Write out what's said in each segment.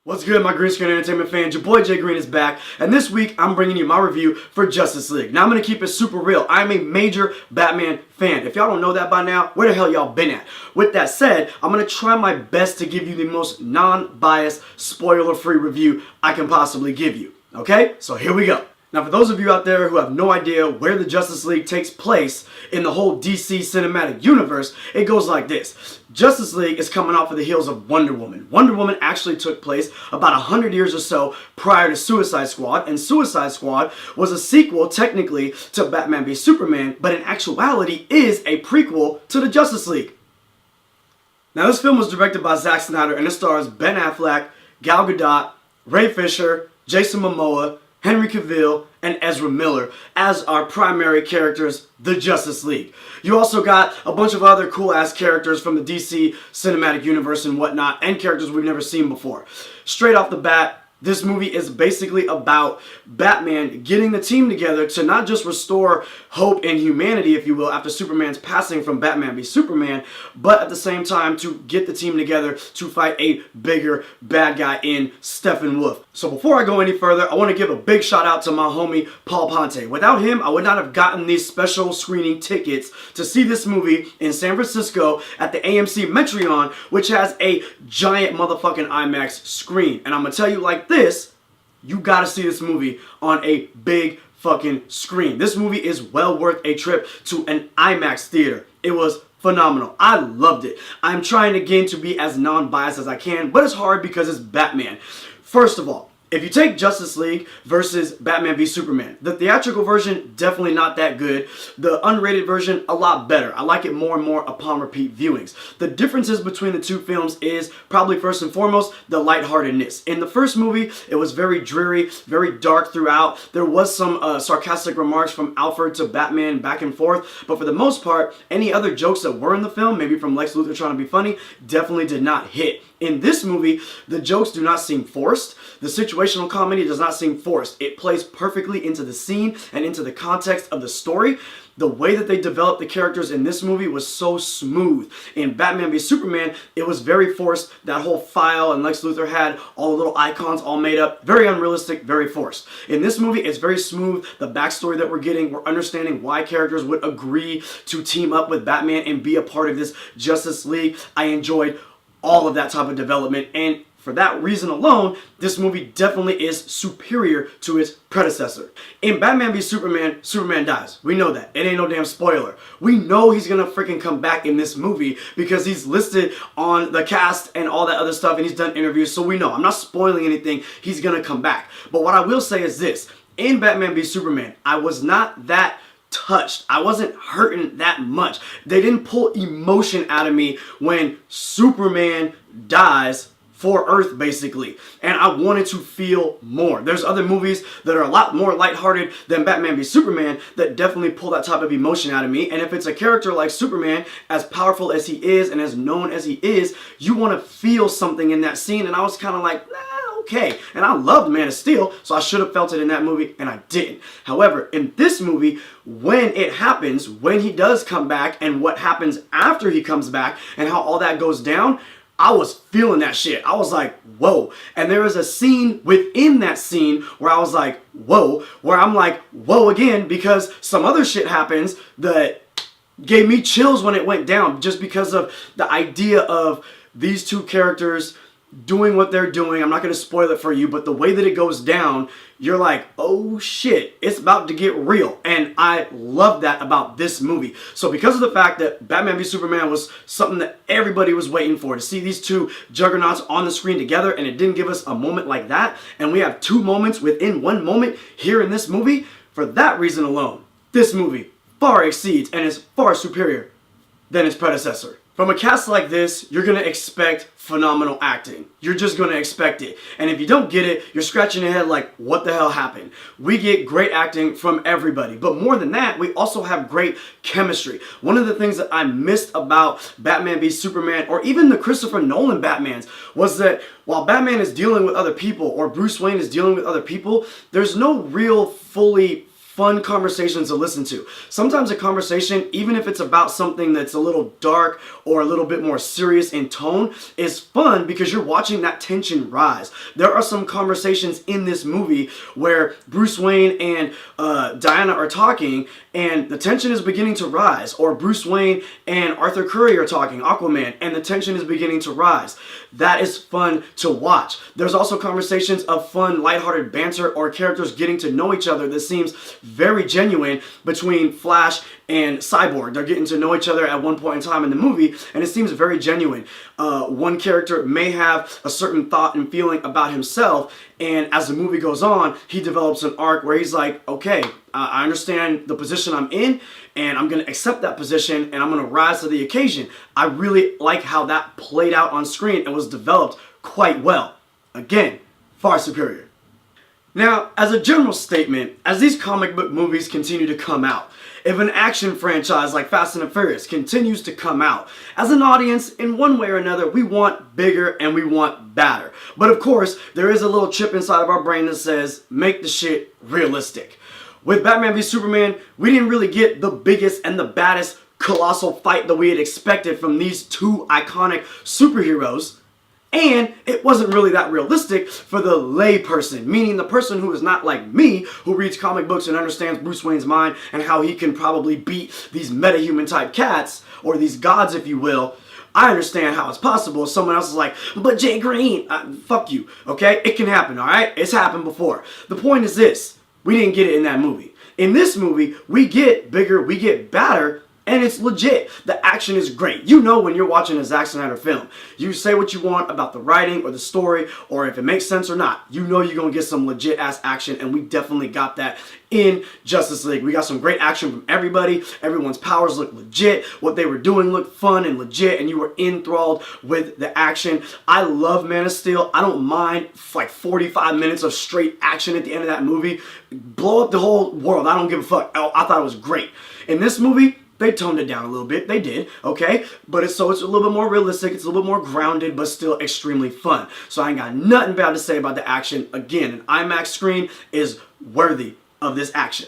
What's good, my green screen entertainment fans? Your boy Jay Green is back, and this week I'm bringing you my review for Justice League. Now I'm going to keep it super real. I'm a major Batman fan. If y'all don't know that by now, where the hell y'all been at? With that said, I'm going to try my best to give you the most non-biased, spoiler-free review I can possibly give you. Okay? So here we go. Now, for those of you out there who have no idea where the Justice League takes place in the whole DC cinematic universe, it goes like this. Justice League is coming off of the heels of Wonder Woman. Wonder Woman actually took place about 100 years or so prior to Suicide Squad, and Suicide Squad was a sequel technically to Batman v Superman, but in actuality is a prequel to the Justice League. Now, this film was directed by Zack Snyder, and it stars Ben Affleck, Gal Gadot, Ray Fisher, Jason Momoa, Henry Cavill, and Ezra Miller as our primary characters, the Justice League. You also got a bunch of other cool-ass characters from the DC cinematic universe and whatnot, and characters we've never seen before. Straight off the bat, this movie is basically about Batman getting the team together to not just restore hope and humanity, if you will, after Superman's passing from Batman v Superman, but at the same time to get the team together to fight a bigger bad guy in Steppenwolf. So before I go any further, I want to give a big shout out to my homie Paul Ponte. Without him, I would not have gotten these special screening tickets to see this movie in San Francisco at the AMC Metreon, which has a giant motherfucking IMAX screen. And I'm going to tell you like this, you gotta see this movie on a big fucking screen. This movie is well worth a trip to an IMAX theater. It was phenomenal. I loved it. I'm trying again to be as non-biased as I can, but it's hard because it's Batman. First of all, if you take Justice League versus Batman v Superman, the theatrical version, definitely not that good. The unrated version, a lot better. I like it more and more upon repeat viewings. The differences between the two films is probably first and foremost the lightheartedness. In the first movie, it was very dreary, very dark throughout. There was some sarcastic remarks from Alfred to Batman back and forth, but for the most part, any other jokes that were in the film, maybe from Lex Luthor trying to be funny, definitely did not hit. In this movie, the jokes do not seem forced. The situational comedy does not seem forced. It plays perfectly into the scene and into the context of the story. The way that they developed the characters in this movie was so smooth. In Batman v Superman, it was very forced. That whole file and Lex Luthor had all the little icons all made up. Very unrealistic, very forced. In this movie, it's very smooth. The backstory that we're getting, we're understanding why characters would agree to team up with Batman and be a part of this Justice League. I enjoyed all of that type of development, and for that reason alone, this movie definitely is superior to its predecessor. In Batman v Superman, Superman dies. We know that. It ain't no damn spoiler. We know he's gonna freaking come back in this movie because he's listed on the cast and all that other stuff, and he's done interviews, so we know. I'm not spoiling anything. He's gonna come back. But what I will say is this. In Batman v Superman, I was not that touched. I wasn't hurting that much. They didn't pull emotion out of me when Superman dies for Earth, basically. And I wanted to feel more. There's other movies that are a lot more lighthearted than Batman v Superman that definitely pull that type of emotion out of me. And if it's a character like Superman, as powerful as he is and as known as he is, you want to feel something in that scene. And I was kind of like, nah, okay. And I loved Man of Steel, so I should have felt it in that movie, and I didn't. However, in this movie, when it happens, when he does come back, and what happens after he comes back, and how all that goes down, I was feeling that shit. I was like, whoa. And there is a scene within that scene where I was like, whoa, where I'm like, whoa again, because some other shit happens that gave me chills when it went down, just because of the idea of these two characters doing what they're doing. I'm not going to spoil it for you, but the way that it goes down, you're like, oh shit, it's about to get real. And I love that about this movie. So because of the fact that Batman v Superman was something that everybody was waiting for, to see these two juggernauts on the screen together, and it didn't give us a moment like that, and we have two moments within one moment here in this movie, for that reason alone, this movie far exceeds and is far superior than its predecessor. From a cast like this, you're going to expect phenomenal acting. You're just going to expect it. And if you don't get it, you're scratching your head like, what the hell happened? We get great acting from everybody. But more than that, we also have great chemistry. One of the things that I missed about Batman v Superman, or even the Christopher Nolan Batmans, was that while Batman is dealing with other people, or Bruce Wayne is dealing with other people, there's no real fully fun conversations to listen to. Sometimes a conversation, even if it's about something that's a little dark or a little bit more serious in tone, is fun because you're watching that tension rise. There are some conversations in this movie where Bruce Wayne and Diana are talking and the tension is beginning to rise, or Bruce Wayne and Arthur Curry are talking, Aquaman, and the tension is beginning to rise. That is fun to watch. There's also conversations of fun, lighthearted banter or characters getting to know each other that seems very genuine between Flash and Cyborg. They're getting to know each other at one point in time in the movie, and it seems very genuine. One character may have a certain thought and feeling about himself, and as the movie goes on, he develops an arc where he's like, okay, I understand the position I'm in, and I'm going to accept that position, and I'm going to rise to the occasion. I really like how that played out on screen and was developed quite well. Again, far superior. Now, as a general statement, as these comic book movies continue to come out, if an action franchise like Fast and the Furious continues to come out, as an audience, in one way or another, we want bigger and we want badder. But of course, there is a little chip inside of our brain that says, make the shit realistic. With Batman v Superman, we didn't really get the biggest and the baddest colossal fight that we had expected from these two iconic superheroes. And it wasn't really that realistic for the lay person, meaning the person who is not like me, who reads comic books and understands Bruce Wayne's mind and how he can probably beat these metahuman type cats, or these gods if you will. I understand how it's possible. Someone else is like, but Jay Green, fuck you, okay? It can happen, alright? It's happened before. The point is this, we didn't get it in that movie. In this movie, we get bigger, we get badder, and it's legit. The action is great. You know when you're watching a Zack Snyder film. You say what you want about the writing or the story, or if it makes sense or not. You know you're going to get some legit ass action, and we definitely got that in Justice League. We got some great action from everybody. Everyone's powers look legit. What they were doing looked fun and legit, and you were enthralled with the action. I love Man of Steel. I don't mind like 45 minutes of straight action at the end of that movie. Blow up the whole world. I don't give a fuck. I thought it was great. In this movie, they toned it down a little bit. They did, okay? But it's a little bit more realistic. It's a little bit more grounded, but still extremely fun. So I ain't got nothing bad to say about the action. Again, an IMAX screen is worthy of this action.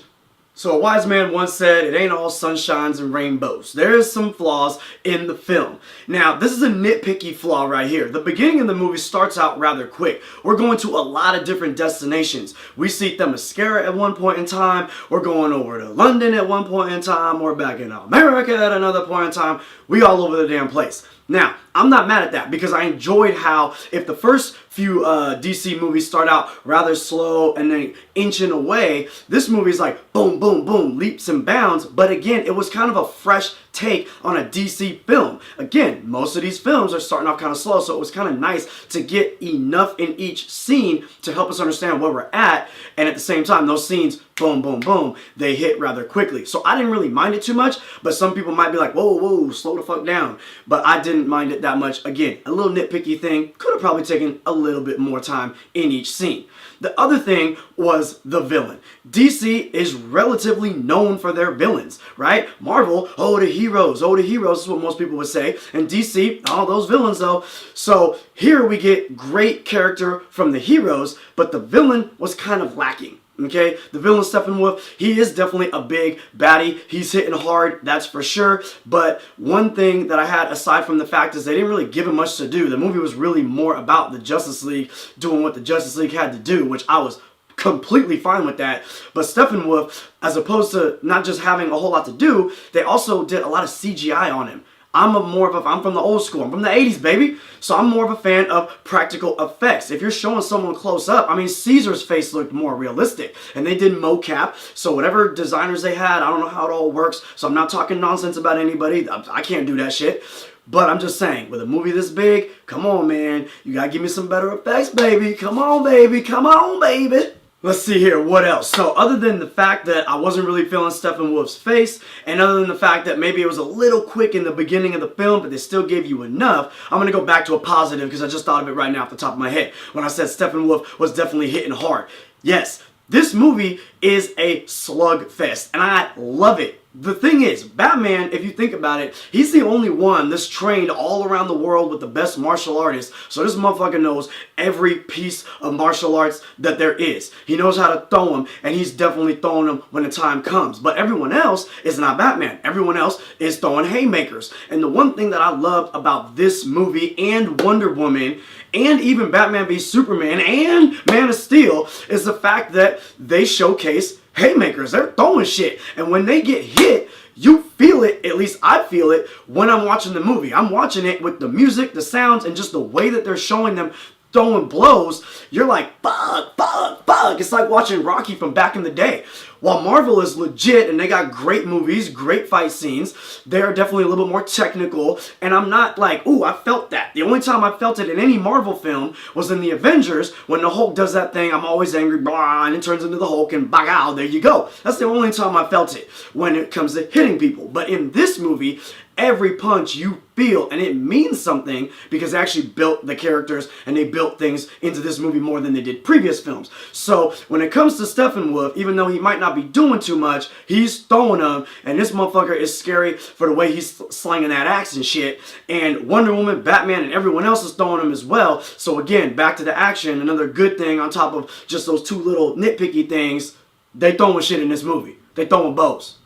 So a wise man once said, it ain't all sunshines and rainbows. There is some flaws in the film. Now, this is a nitpicky flaw right here. The beginning of the movie starts out rather quick. We're going to a lot of different destinations. We see Themyscira at one point in time. We're going over to London at one point in time. We're back in America at another point in time. We all over the damn place. Now, I'm not mad at that because I enjoyed how if the first few DC movies start out rather slow and then inching away, this movie's like boom, boom, boom, leaps and bounds. But again, it was kind of a fresh take on a DC film. Again, most of these films are starting off kind of slow, so it was kind of nice to get enough in each scene to help us understand where we're at. And at the same time, those scenes, boom, boom, boom, they hit rather quickly. So I didn't really mind it too much, but some people might be like, whoa, whoa, slow the fuck down. But I didn't mind it that much. Again, a little nitpicky thing, could have probably taken a little bit more time in each scene. The other thing was the villain. DC is relatively known for their villains, right? Marvel, oh the heroes is what most people would say. And DC, oh those villains though. So here we get great character from the heroes, but the villain was kind of lacking. Okay, the villain Steppenwolf, he is definitely a big baddie. He's hitting hard, that's for sure. But one thing that I had aside from the fact is they didn't really give him much to do. The movie was really more about the Justice League doing what the Justice League had to do, which I was completely fine with that. But Steppenwolf, as opposed to not just having a whole lot to do, they also did a lot of CGI on him. I'm from the old school. I'm from the 80s, baby. So I'm more of a fan of practical effects. If you're showing someone close up, I mean, Caesar's face looked more realistic. And they did mocap. So whatever designers they had, I don't know how it all works. So I'm not talking nonsense about anybody. I can't do that shit. But I'm just saying, with a movie this big, come on, man. You gotta give me some better effects, baby. Come on, baby. Come on, baby. Let's see here, what else? So other than the fact that I wasn't really feeling Steppenwolf's face, and other than the fact that maybe it was a little quick in the beginning of the film, but they still gave you enough, I'm going to go back to a positive because I just thought of it right now off the top of my head when I said Steppenwolf was definitely hitting hard. Yes, this movie is a slugfest, and I love it. The thing is, Batman, if you think about it, he's the only one that's trained all around the world with the best martial artists. So this motherfucker knows every piece of martial arts that there is. He knows how to throw them, and he's definitely throwing them when the time comes. But everyone else is not Batman. Everyone else is throwing haymakers. And the one thing that I loved about this movie and Wonder Woman and even Batman v Superman and Man of Steel is the fact that they showcase haymakers. They're throwing shit. And when they get hit, you feel it, at least I feel it, when I'm watching the movie. I'm watching it with the music, the sounds, and just the way that they're showing them throwing blows. You're like, fuck, fuck, fuck. It's like watching Rocky from back in the day. While Marvel is legit and they got great movies, great fight scenes, they're definitely a little bit more technical. And I'm not like, ooh, I felt that. The only time I felt it in any Marvel film was in the Avengers when the Hulk does that thing, I'm always angry, blah, and it turns into the Hulk and bagow, there you go. That's the only time I felt it when it comes to hitting people. But in this movie, every punch you feel, and it means something because they actually built the characters and they built things into this movie more than they did previous films. So when it comes to Steppenwolf, even though he might not be doing too much, he's throwing them, and this motherfucker is scary for the way he's slinging that axe and shit. And Wonder Woman, Batman, and everyone else is throwing them as well. So again, back to the action, another good thing on top of just those two little nitpicky things, they throwing shit in this movie. They throwing bows.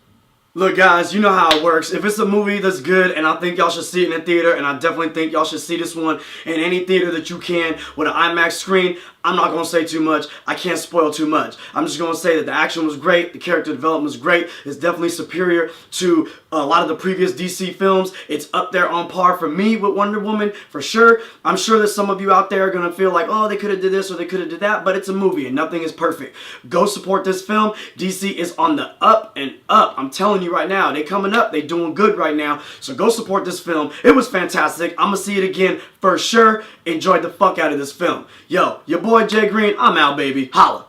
Look guys, you know how it works. If it's a movie that's good and I think y'all should see it in a theater, and I definitely think y'all should see this one in any theater that you can with an IMAX screen, I'm not going to say too much. I can't spoil too much. I'm just going to say that the action was great. The character development was great. It's definitely superior to a lot of the previous DC films. It's up there on par for me with Wonder Woman, for sure. I'm sure that some of you out there are going to feel like, oh, they could have did this or they could have did that, but it's a movie and nothing is perfect. Go support this film. DC is on the up and up. I'm telling you right now, they coming up. They doing good right now. So go support this film. It was fantastic. I'm going to see it again for sure. Enjoyed the fuck out of this film. Yo, your boy Jay Green, I'm out, baby. Holla.